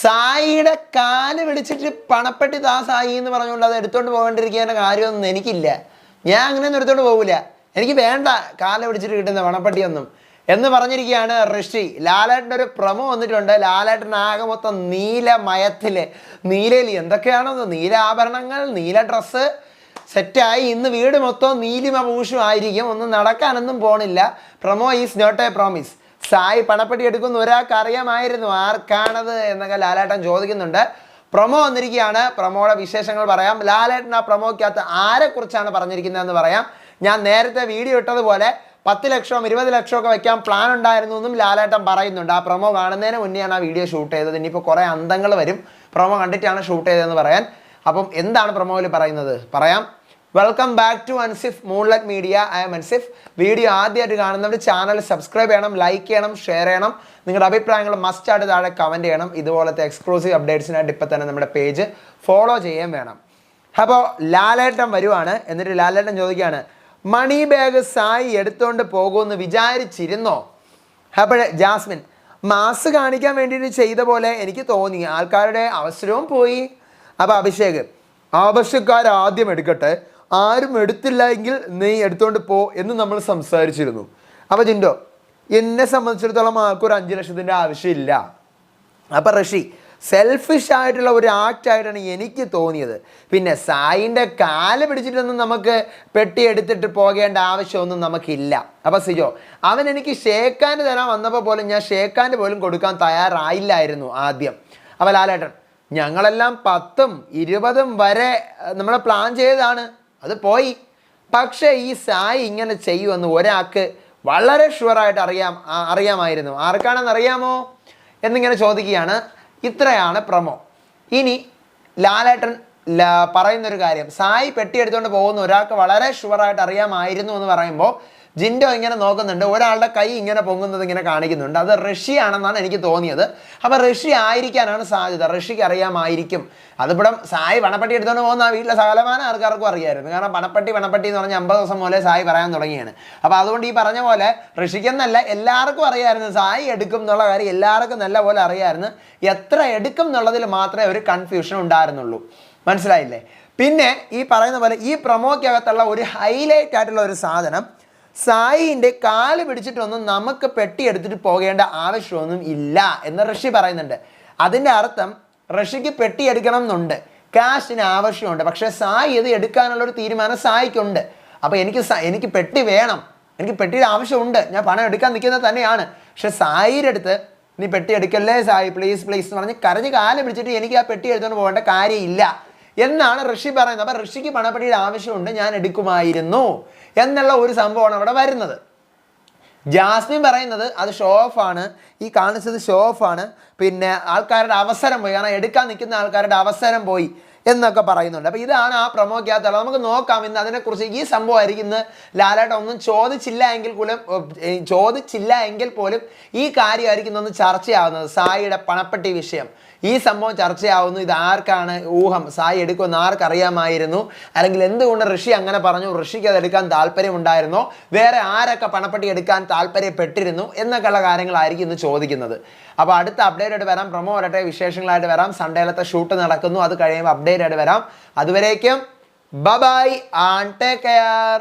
സായിയുടെ കാല് പിടിച്ചിട്ട് പണപ്പെട്ടി താ സായി എന്ന് പറഞ്ഞുകൊണ്ട് അത് എടുത്തോണ്ട് പോകേണ്ടിരിക്കേണ്ട കാര്യമൊന്നും എനിക്കില്ല. ഞാൻ അങ്ങനെയൊന്നും എടുത്തോണ്ട് പോകില്ല. എനിക്ക് വേണ്ട കാല് പിടിച്ചിട്ട് കിട്ടുന്ന പണപ്പെട്ടിയൊന്നും എന്ന് പറഞ്ഞിരിക്കുകയാണ് ഋഷി. ലാലേട്ടൻ്റെ ഒരു പ്രൊമോ വന്നിട്ടുണ്ട്. ലാലേട്ടൻ ആകെ മൊത്തം നീലമയത്തില്, നീലയിൽ എന്തൊക്കെയാണെന്ന്, നീല ആഭരണങ്ങൾ, നീല ഡ്രസ്സ് സെറ്റായി. ഇന്ന് വീട് മൊത്തം നീലിമ പൂഷുമായിരിക്കും. ഒന്നും നടക്കാനൊന്നും പോണില്ല. Promo is not a promise. Sai പണപ്പെട്ടി എടുക്കുന്ന ഒരാൾക്ക് അറിയാമായിരുന്നു, ആർക്കാണത് എന്നൊക്കെ ലാലേട്ടൻ ചോദിക്കുന്നുണ്ട്. പ്രൊമോ വന്നിരിക്കുകയാണ്. പ്രൊമോയുടെ വിശേഷങ്ങൾ പറയാം. ലാലേട്ടൻ ആ പ്രൊമോക്കകത്ത് ആരെക്കുറിച്ചാണ് പറഞ്ഞിരിക്കുന്നതെന്ന് പറയാം. ഞാൻ നേരത്തെ വീഡിയോ ഇട്ടതുപോലെ 10 ലക്ഷവും 20 ലക്ഷവും ഒക്കെ വയ്ക്കാൻ പ്ലാൻ ഉണ്ടായിരുന്നു എന്നും ലാലേട്ടൻ പറയുന്നുണ്ട്. ആ പ്രൊമോ കാണുന്നതിന് മുന്നെയാണ് ആ വീഡിയോ ഷൂട്ട് ചെയ്തത്. ഇനിയിപ്പോൾ കുറേ അന്തങ്ങൾ വരും പ്രൊമോ കണ്ടിട്ടാണ് ഷൂട്ട് ചെയ്തതെന്ന് പറയാൻ. അപ്പം എന്താണ് പ്രൊമോയിൽ പറയുന്നത് പറയാം. Welcome back to Ansif moonlight media. I am Ansif. Video ആദ്യമായിട്ട് കാണുന്നവർ ചാനൽ സബ്സ്ക്രൈബ് ചെയ്യണം, ലൈക്ക് ചെയ്യണം, ഷെയർ ചെയ്യണം. നിങ്ങളുടെ അഭിപ്രായങ്ങൾ മസ്റ്റായിട്ട് താഴെ കമൻറ്റ് ചെയ്യണം. ഇതുപോലത്തെ എക്സ്ക്ലൂസീവ് അപ്ഡേറ്റ്സിനായിട്ട് ഇപ്പം തന്നെ നമ്മുടെ പേജ് ഫോളോ ചെയ്യാൻ വേണം. അപ്പോൾ ലാലേട്ടൻ വരുവാണ്. എന്നിട്ട് ലാലേട്ടൻ ചോദിക്കുകയാണ്, മണി ബാഗ് സായി എടുത്തുകൊണ്ട് പോകുമെന്ന് വിചാരിച്ചിരുന്നോ? അപ്പോൾ ജാസ്മിൻ, മാസ് കാണിക്കാൻ വേണ്ടിയിട്ട് ചെയ്ത പോലെ എനിക്ക് തോന്നി. ആൾക്കാരുടെ അവസരവും പോയി. അപ്പോൾ അഭിഷേക്, ആവശ്യക്കാർ ആദ്യം എടുക്കട്ടെ, ആരും എടുത്തില്ല എങ്കിൽ നീ എടുത്തുകൊണ്ട് പോ എന്ന് നമ്മൾ സംസാരിച്ചിരുന്നു. അപ്പോൾ ജിൻഡോ, എന്നെ സംബന്ധിച്ചിടത്തോളം ആൾക്കൊരു 5 ലക്ഷത്തിൻ്റെ ആവശ്യമില്ല. അപ്പോൾ ഋഷി, സെൽഫിഷ് ആയിട്ടുള്ള ഒരു ആക്റ്റായിട്ടാണ് എനിക്ക് തോന്നിയത്. പിന്നെ സായിൻ്റെ കാല് പിടിച്ചിട്ടൊന്നും നമുക്ക് പെട്ടി എടുത്തിട്ട് പോകേണ്ട ആവശ്യമൊന്നും നമുക്കില്ല. അപ്പോൾ സിജോ, അവൻ എനിക്ക് ഷേക്കാൻഡ് തരാൻ വന്നപ്പോൾ പോലും ഞാൻ ഷേക്കാൻഡ് പോലും കൊടുക്കാൻ തയ്യാറായില്ലായിരുന്നു ആദ്യം. അപ്പോൾ ലാലേട്ടൻ, ഞങ്ങളെല്ലാം 10ഉം 20ഉം വരെ നമ്മൾ പ്ലാൻ ചെയ്തതാണ്, അത് പോയി. പക്ഷേ ഈ സായി ഇങ്ങനെ ചെയ്യുമെന്ന് ഒരാൾക്ക് വളരെ ഷുവറായിട്ട് അറിയാമായിരുന്നു. ആർക്കാണെന്ന് അറിയാമോ എന്നിങ്ങനെ ചോദിക്കുകയാണ്. ഇത്രയാണ് പ്രൊമോ. ഇനി ലാലേട്ടൻ പറയുന്നൊരു കാര്യം, സായി പെട്ടി എടുത്തുകൊണ്ട് പോകുന്ന ഒരാൾക്ക് വളരെ ഷുവറായിട്ട് അറിയാമായിരുന്നു എന്ന് പറയുമ്പോൾ ജിൻഡോ ഇങ്ങനെ നോക്കുന്നുണ്ട്. ഒരാളുടെ കൈ ഇങ്ങനെ പൊങ്ങുന്നത് ഇങ്ങനെ കാണിക്കുന്നുണ്ട്. അത് ഋഷി ആണെന്നാണ് എനിക്ക് തോന്നിയത്. അപ്പോൾ ഋഷി ആയിരിക്കാനാണ് സാധ്യത. ഋഷിക്ക് അറിയാമായിരിക്കും. അതിവിടെ സായി പണപ്പെട്ടി എടുത്തുകൊണ്ട് പോകുന്ന ആ വീട്ടിലെ സകലമാനം ആൾക്കാർക്കും അറിയാമായിരുന്നു. കാരണം പണപ്പെട്ടി എന്ന് പറഞ്ഞാൽ 50 ദിവസം മുതലേ സായി പറയാൻ തുടങ്ങിയാണ്. അപ്പോൾ അതുകൊണ്ട് ഈ പറഞ്ഞ പോലെ ഋഷിക്കെന്നല്ല എല്ലാവർക്കും അറിയാമായിരുന്നു സായി എടുക്കും എന്നുള്ള കാര്യം. എല്ലാവർക്കും നല്ല പോലെ അറിയാമായിരുന്നു. എത്ര എടുക്കും എന്നുള്ളതിൽ മാത്രമേ ഒരു കൺഫ്യൂഷൻ ഉണ്ടായിരുന്നുള്ളൂ. മനസ്സിലായില്ലേ? പിന്നെ ഈ പറയുന്ന പോലെ ഈ പ്രൊമോക്കകത്തുള്ള ഒരു ഹൈലൈറ്റ് ആയിട്ടുള്ള ഒരു സാധനം, സായിൻ്റെ കാല് പിടിച്ചിട്ടൊന്നും നമുക്ക് പെട്ടി എടുത്തിട്ട് പോകേണ്ട ആവശ്യമൊന്നും ഇല്ല എന്ന് ഋഷി പറയുന്നുണ്ട്. അതിൻ്റെ അർത്ഥം ഋഷിക്ക് പെട്ടി എടുക്കണം എന്നുണ്ട്, കാശിന് ആവശ്യമുണ്ട്. പക്ഷേ സായി ഇത് എടുക്കാനുള്ളൊരു തീരുമാനം സായിക്കുണ്ട്. അപ്പോൾ എനിക്ക് പെട്ടി വേണം, എനിക്ക് പെട്ടിയുടെ ആവശ്യമുണ്ട്, ഞാൻ പണം എടുക്കാൻ നിൽക്കുന്നത് തന്നെയാണ്. പക്ഷെ സായിയുടെ അടുത്ത് നീ പെട്ടി എടുക്കല്ലേ സായി, പ്ലീസ് പ്ലീസ് എന്ന് പറഞ്ഞ് കരഞ്ഞ് കാല് പിടിച്ചിട്ട് എനിക്ക് ആ പെട്ടി എടുത്തുകൊണ്ട് പോകേണ്ട കാര്യമില്ല എന്നാണ് ഋഷി പറയുന്നത്. അപ്പോൾ ഋഷിക്ക് പണപ്പെട്ടിയുടെ ആവശ്യമുണ്ട്, ഞാൻ എടുക്കുമായിരുന്നു എന്നുള്ള ഒരു സംഭവമാണ് അവിടെ വരുന്നത്. ജാസ്മിൻ പറയുന്നത് അത് ഷോ ഓഫാണ്, ഈ കാണിച്ചത് ഷോ ഓഫാണ്, പിന്നെ ആൾക്കാരുടെ അവസരം പോയി, കാരണം എടുക്കാൻ നിൽക്കുന്ന ആൾക്കാരുടെ അവസരം പോയി എന്നൊക്കെ പറയുന്നുണ്ട്. അപ്പോൾ ഇതാണ് ആ പ്രൊമോക്കകത്തുള്ളത്. നമുക്ക് നോക്കാം ഇന്ന് അതിനെക്കുറിച്ച്. ഈ സംഭവമായിരിക്കും ഇന്ന് ലാലേട്ടൻ ഒന്നും ചോദിച്ചില്ല എങ്കിൽ പോലും ഈ കാര്യമായിരിക്കും ഒന്ന് ചർച്ചയാവുന്നത്. സായിയുടെ പണപ്പെട്ടി വിഷയം, ഈ സംഭവം ചർച്ചയാവുന്നു. ഇത് ആർക്കാണ് ഊഹം, സായി എടുക്കുമെന്ന് ആർക്കറിയാമായിരുന്നു, അല്ലെങ്കിൽ എന്തുകൊണ്ട് ഋഷി അങ്ങനെ പറഞ്ഞു, ഋഷിക്ക് അത് എടുക്കാൻ താല്പര്യമുണ്ടായിരുന്നോ, വേറെ ആരൊക്കെ പണപ്പെട്ടി എടുക്കാൻ താല്പര്യപ്പെട്ടിരുന്നു എന്നൊക്കെയുള്ള കാര്യങ്ങളായിരിക്കും ഇന്ന് ചോദിക്കുന്നത്. അപ്പോൾ അടുത്ത അപ്ഡേറ്റ് ആയിട്ട് വരാം. പ്രൊമോ വരട്ടെ, വിശേഷങ്ങളായിട്ട് വരാം. സൺഡേയിലത്തെ ഷൂട്ട് നടക്കുന്നു, അത് കഴിയുമ്പോൾ അപ്ഡേറ്റ് ആയിട്ട് വരാം. അതുവരേക്കും ബൈ ആൻഡ് ടേക്ക് കെയർ.